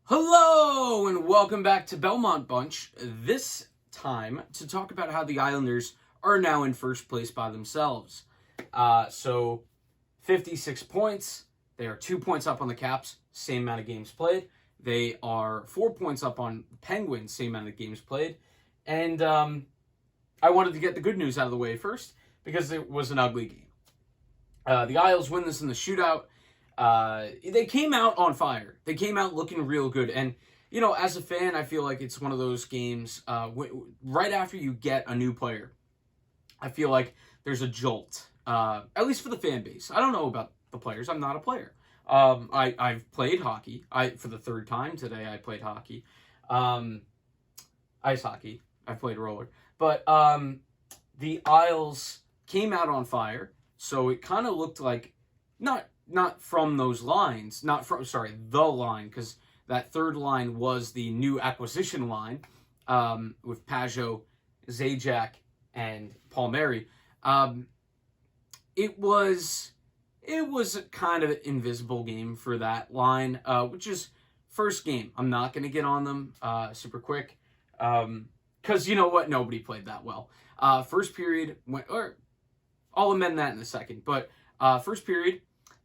Hello and welcome back to Belmont Bunch, this time to talk about how the Islanders are now in first place by themselves. So 56 points, they are 2 points up on the Caps, same amount of games played. They are 4 points up on the Penguins, same amount of games played. And I wanted to get the good news out of the way first because it was an ugly game. The Isles win this in the shootout. They came out on fire. They came out looking real good. And, you know, as a fan, I feel like it's one of those games, right after you get a new player, I feel like there's a jolt, at least for the fan base. I don't know about the players. I'm not a player. I've played hockey. For the third time today, I played hockey. Ice hockey. I played roller. But the Isles came out on fire, so it kind of looked like, not from those lines, the line, because that third line was the new acquisition line with Pajot, Zajac, and Palmieri. It was a kind of invisible game for that line, which is first game. I'm not going to get on them super quick because you know what? Nobody played that well. First period, I'll amend that in a second, but first period,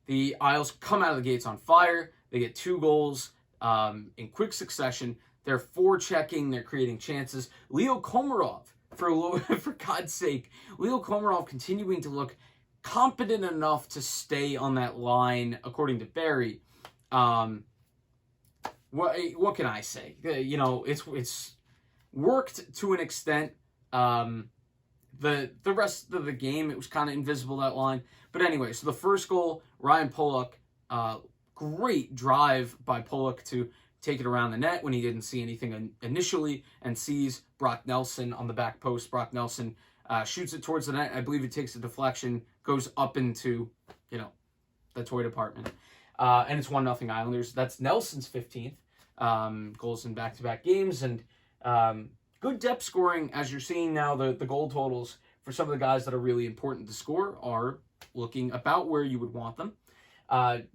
the Isles come out of the gates on fire. They get 2 goals in quick succession. They're forechecking. They're creating chances. Leo Komarov, for God's sake, Leo Komarov continuing to look competent enough to stay on that line, according to Barry. What can I say? You know, it's worked to an extent. The rest of the game, it was kind of invisible, that line. But anyway, so the first goal, Ryan Pollock, great drive by Pollock to take it around the net when he didn't see anything initially and sees Brock Nelson on the back post. Brock Nelson shoots it towards the net. I believe it takes a deflection, goes up into, the toy department. And it's 1-0 Islanders. That's Nelson's 15th goals in back-to-back games. And good depth scoring, as you're seeing now. The goal totals for some of the guys that are really important to score are looking about where you would want them.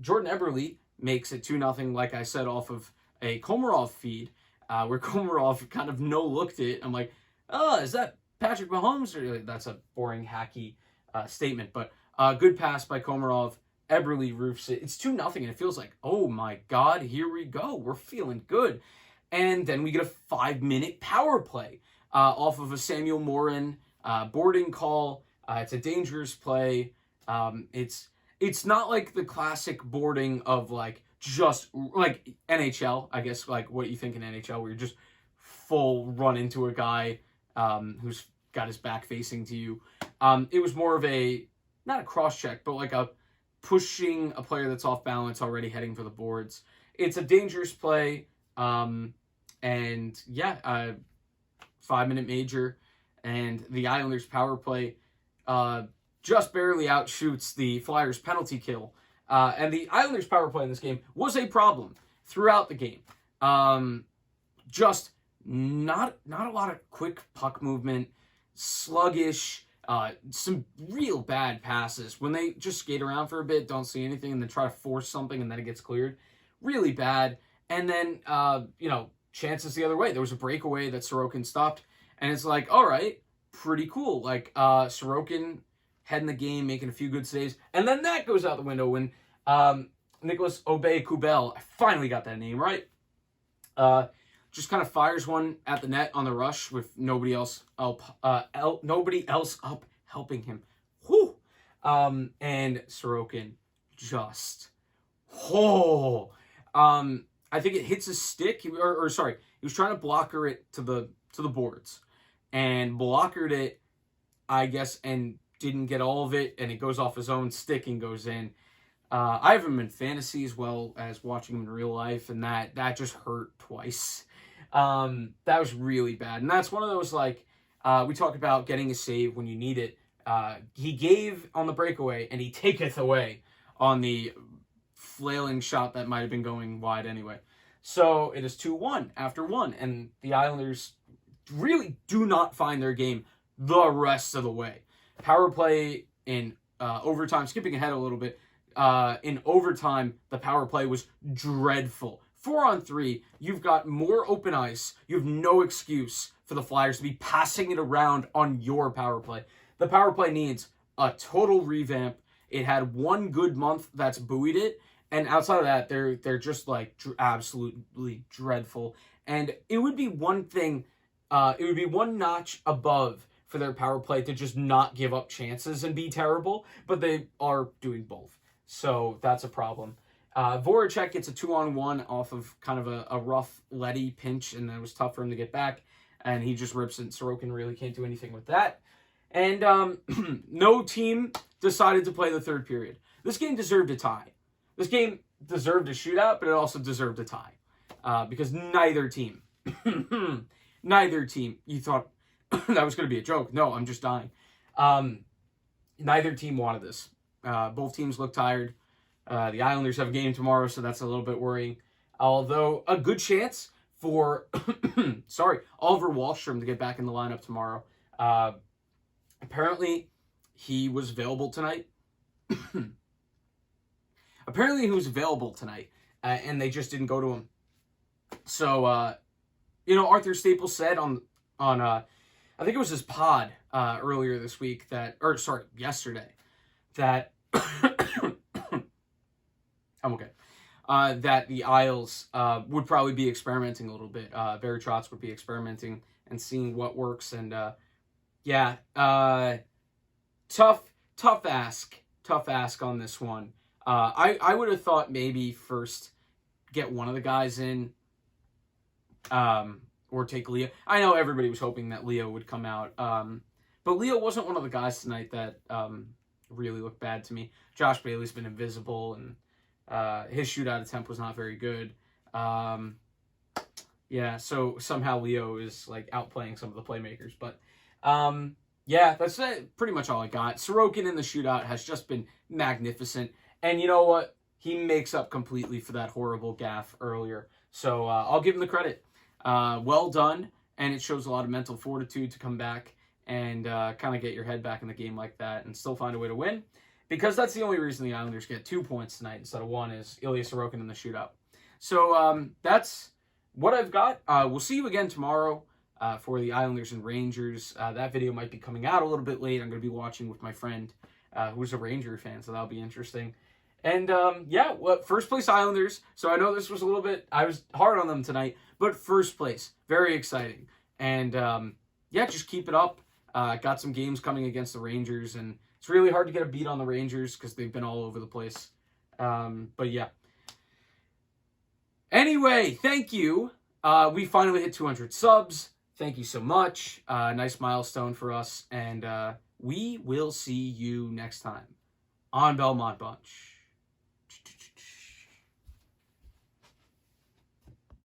Jordan Eberle makes it 2-0, like I said, off of a Komarov feed, where Komarov kind of no-looked it. I'm like, oh, is that Patrick Mahomes? Or that's a boring, hacky statement. But good pass by Komarov. Eberle roofs it. It's 2-0, and it feels like, oh my God, here we go. We're feeling good. And then we get a 5-minute power play off of a Samuel Morin boarding call. It's a dangerous play. It's not like the classic boarding of just like NHL, I guess, like what you think in NHL, where you're just full run into a guy who's got his back facing to you. It was more of not a cross check, but like a pushing a player that's off balance, already heading for the boards. It's a dangerous play. And yeah, 5-minute major, and the Islanders power play just barely outshoots the Flyers penalty kill. And the Islanders power play in this game was a problem throughout the game. Just not a lot of quick puck movement, sluggish, some real bad passes. When they just skate around for a bit, don't see anything, and then try to force something, and then it gets cleared. Really bad. And then, chances the other way. There was a breakaway that Sorokin stopped, and it's like, all right, pretty cool. Like, Sorokin heading the game, making a few good saves, and then that goes out the window when Nicholas Aube-Kubel, I finally got that name right, just kind of fires one at the net on the rush with nobody else up helping him. Whew. And Sorokin just, I think it hits his stick, he was trying to blocker it to the boards, and blockered it, I guess, and didn't get all of it, and it goes off his own stick and goes in. I have him in fantasy as well as watching him in real life, and that just hurt twice. That was really bad, and that's one of those, we talk about getting a save when you need it. He gave on the breakaway, and he taketh away on the flailing shot that might have been going wide anyway. So it is 2-1 after 1, and the Islanders really do not find their game the rest of the way. Power play in overtime, skipping ahead a little bit, in overtime, the power play was dreadful. 4-on-3, you've got more open ice. You have no excuse for the Flyers to be passing it around on your power play. The power play needs a total revamp. It had one good month that's buoyed it, and outside of that, they're just like absolutely dreadful. And it would be one thing, it would be one notch above for their power play to just not give up chances and be terrible, but they are doing both. So that's a problem. Voracek gets a 2-on-1 off of kind of a rough Letty pinch, and it was tough for him to get back, and he just rips it. Sorokin really can't do anything with that. And no team decided to play the third period. This game deserved a tie. This game deserved a shootout, but it also deserved a tie. Because neither team, you thought that was going to be a joke. No, I'm just dying. Neither team wanted this. Both teams look tired. The Islanders have a game tomorrow, so that's a little bit worrying. Although, a good chance for, Oliver Wahlstrom to get back in the lineup tomorrow. Apparently, he was available tonight. And they just didn't go to him. So, Arthur Staples said on I think it was his pod earlier this week yesterday, that I'm okay. That the Isles would probably be experimenting a little bit. Barry Trotz would be experimenting and seeing what works. And tough ask on this one. I would have thought maybe first get one of the guys in, or take Leo. I know everybody was hoping that Leo would come out, but Leo wasn't one of the guys tonight that really looked bad to me. Josh Bailey's been invisible, and his shootout attempt was not very good. So somehow Leo is like outplaying some of the playmakers. But that's pretty much all I got. Sorokin in the shootout has just been magnificent. And you know what? He makes up completely for that horrible gaffe earlier. So I'll give him the credit. Well done. And it shows a lot of mental fortitude to come back and kind of get your head back in the game like that and still find a way to win. Because that's the only reason the Islanders get 2 points tonight instead of 1 is Ilya Sorokin in the shootout. So that's what I've got. We'll see you again tomorrow for the Islanders and Rangers. That video might be coming out a little bit late. I'm going to be watching with my friend who's a Ranger fan, so that'll be interesting. And first place Islanders. So I know this was I was hard on them tonight, but first place, very exciting. And just keep it up. Got some games coming against the Rangers, and it's really hard to get a beat on the Rangers because they've been all over the place. Anyway, thank you. We finally hit 200 subs. Thank you so much. Nice milestone for us. And we will see you next time on Belmont Bunch.